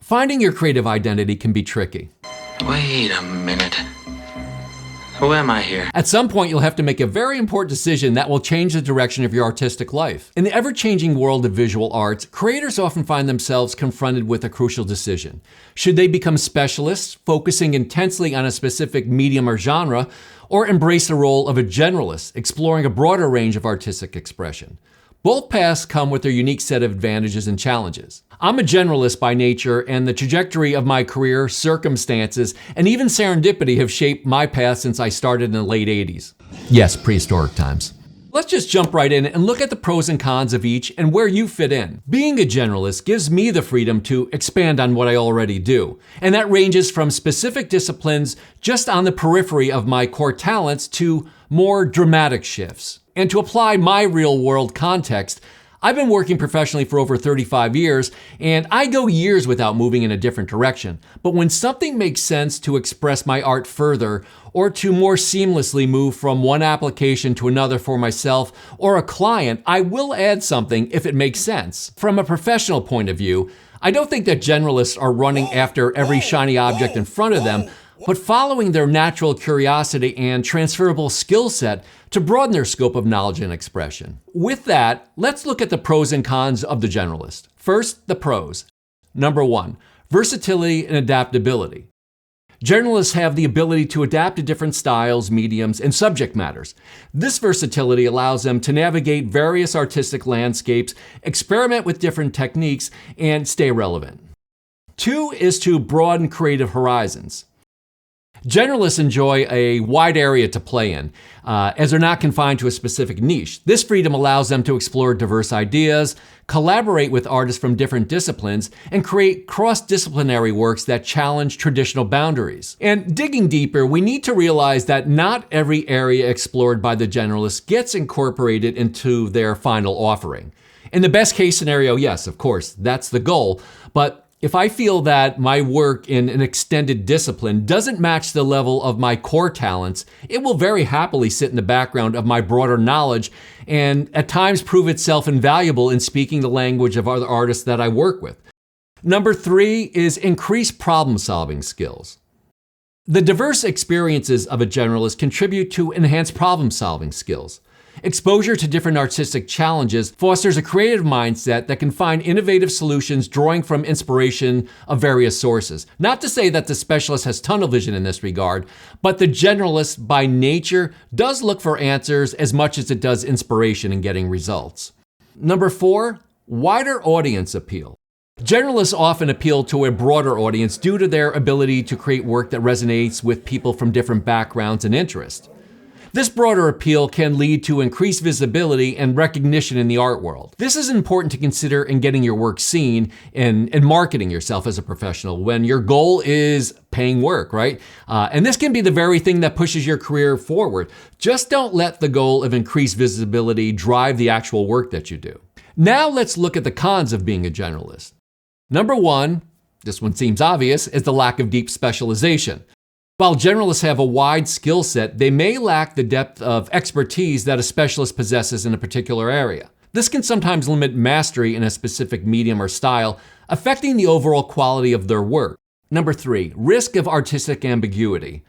Finding your creative identity can be tricky. Wait a minute. Who am I here? At some point, you'll have to make a very important decision that will change the direction of your artistic life. In the ever-changing world of visual arts, creators often find themselves confronted with a crucial decision. Should they become specialists, focusing intensely on a specific medium or genre, or embrace the role of a generalist, exploring a broader range of artistic expression? Both paths come with their unique set of advantages and challenges. I'm a generalist by nature, and the trajectory of my career, circumstances, and even serendipity have shaped my path since I started in the late 80s. Yes, prehistoric times. Let's just jump right in and look at the pros and cons of each and where you fit in. Being a generalist gives me the freedom to expand on what I already do, and that ranges from specific disciplines just on the periphery of my core talents to more dramatic shifts. And to apply my real-world context, I've been working professionally for over 35 years, and I go years without moving in a different direction. But when something makes sense to express my art further, or to more seamlessly move from one application to another for myself or a client, I will add something if it makes sense. From a professional point of view, I don't think that generalists are running after every shiny object in front of them, but following their natural curiosity and transferable skill set to broaden their scope of knowledge and expression. With that, let's look at the pros and cons of the generalist. First, the pros. Number 1, versatility and adaptability. Generalists have the ability to adapt to different styles, mediums, and subject matters. This versatility allows them to navigate various artistic landscapes, experiment with different techniques, and stay relevant. 2 is to broaden creative horizons. Generalists enjoy a wide area to play in, as they're not confined to a specific niche. This freedom allows them to explore diverse ideas, collaborate with artists from different disciplines, and create cross-disciplinary works that challenge traditional boundaries. And digging deeper, we need to realize that not every area explored by the generalist gets incorporated into their final offering. In the best case scenario, yes, of course, that's the goal, but if I feel that my work in an extended discipline doesn't match the level of my core talents, it will very happily sit in the background of my broader knowledge and at times prove itself invaluable in speaking the language of other artists that I work with. Number 3 is increased problem-solving skills. The diverse experiences of a generalist contribute to enhanced problem-solving skills. Exposure to different artistic challenges fosters a creative mindset that can find innovative solutions drawing from inspiration of various sources. Not to say that the specialist has tunnel vision in this regard, but the generalist by nature does look for answers as much as it does inspiration in getting results. Number 4, wider audience appeal. Generalists often appeal to a broader audience due to their ability to create work that resonates with people from different backgrounds and interests. This broader appeal can lead to increased visibility and recognition in the art world. This is important to consider in getting your work seen and marketing yourself as a professional when your goal is paying work, right? And this can be the very thing that pushes your career forward. Just don't let the goal of increased visibility drive the actual work that you do. Now let's look at the cons of being a generalist. Number 1, this one seems obvious, is the lack of deep specialization. While generalists have a wide skill set, they may lack the depth of expertise that a specialist possesses in a particular area. This can sometimes limit mastery in a specific medium or style, affecting the overall quality of their work. Number 3, risk of artistic ambiguity.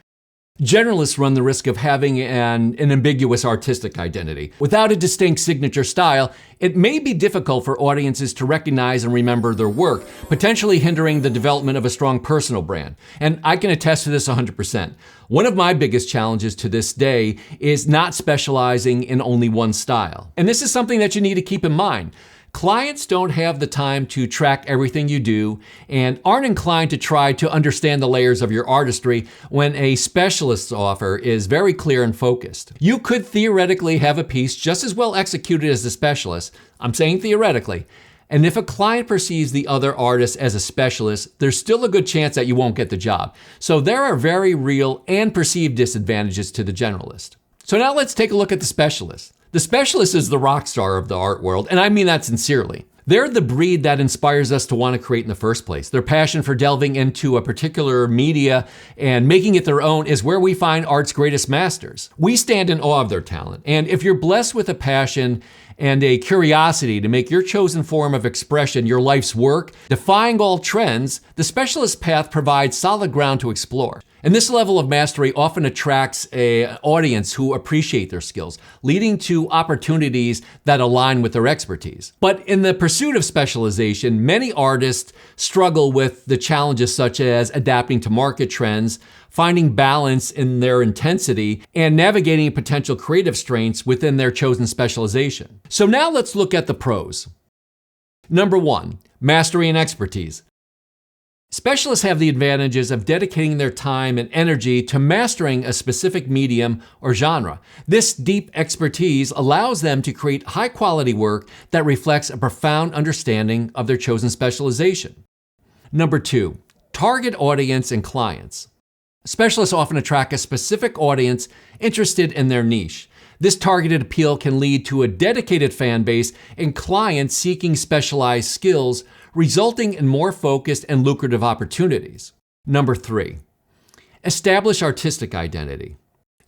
Generalists run the risk of having an ambiguous artistic identity. Without a distinct signature style, it may be difficult for audiences to recognize and remember their work, potentially hindering the development of a strong personal brand. And I can attest to this 100%. One of my biggest challenges to this day is not specializing in only one style. And this is something that you need to keep in mind. Clients don't have the time to track everything you do and aren't inclined to try to understand the layers of your artistry when a specialist's offer is very clear and focused. You could theoretically have a piece just as well executed as the specialist. I'm saying theoretically. And if a client perceives the other artist as a specialist, there's still a good chance that you won't get the job. So there are very real and perceived disadvantages to the generalist. So now let's take a look at the specialist. The specialist is the rock star of the art world, and I mean that sincerely. They're the breed that inspires us to want to create in the first place. Their passion for delving into a particular media and making it their own is where we find art's greatest masters. We stand in awe of their talent, and if you're blessed with a passion and a curiosity to make your chosen form of expression your life's work, defying all trends, the specialist path provides solid ground to explore. And this level of mastery often attracts an audience who appreciate their skills, leading to opportunities that align with their expertise. But in the pursuit of specialization, many artists struggle with the challenges such as adapting to market trends, finding balance in their intensity, and navigating potential creative strengths within their chosen specialization. So now let's look at the pros. Number 1, mastery and expertise. Specialists have the advantages of dedicating their time and energy to mastering a specific medium or genre. This deep expertise allows them to create high-quality work that reflects a profound understanding of their chosen specialization. Number 2, target audience and clients. Specialists often attract a specific audience interested in their niche. This targeted appeal can lead to a dedicated fan base and clients seeking specialized skills, resulting in more focused and lucrative opportunities. Number 3, establish artistic identity.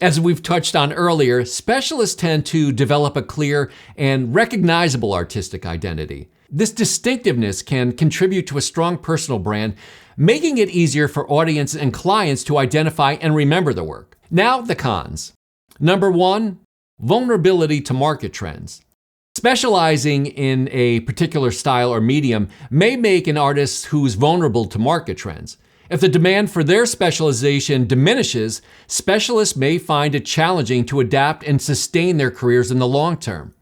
As we've touched on earlier, specialists tend to develop a clear and recognizable artistic identity. This distinctiveness can contribute to a strong personal brand, making it easier for audience and clients to identify and remember the work. Now, the cons. Number 1, vulnerability to market trends. Specializing in a particular style or medium may make an artist who's vulnerable to market trends. If the demand for their specialization diminishes, specialists may find it challenging to adapt and sustain their careers in the long term.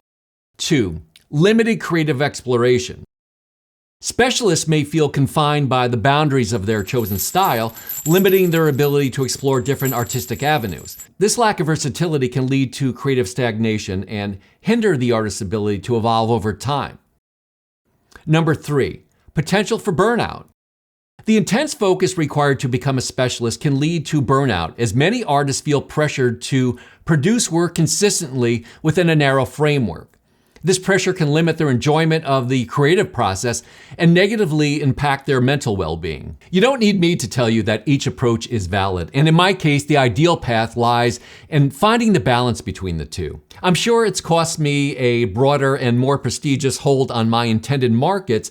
2, limited creative exploration. Specialists may feel confined by the boundaries of their chosen style, limiting their ability to explore different artistic avenues. This lack of versatility can lead to creative stagnation and hinder the artist's ability to evolve over time. Number 3, potential for burnout. The intense focus required to become a specialist can lead to burnout, as many artists feel pressured to produce work consistently within a narrow framework. This pressure can limit their enjoyment of the creative process and negatively impact their mental well-being. You don't need me to tell you that each approach is valid, and in my case, the ideal path lies in finding the balance between the two. I'm sure it's cost me a broader and more prestigious hold on my intended markets,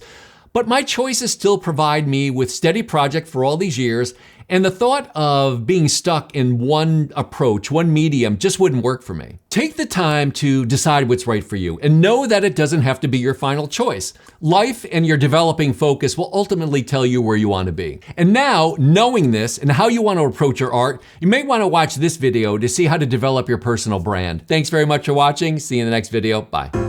but my choices still provide me with steady project for all these years, and the thought of being stuck in one approach, one medium, just wouldn't work for me. Take the time to decide what's right for you, and know that it doesn't have to be your final choice. Life and your developing focus will ultimately tell you where you want to be. And now, knowing this and how you want to approach your art, you may want to watch this video to see how to develop your personal brand. Thanks very much for watching. See you in the next video. Bye.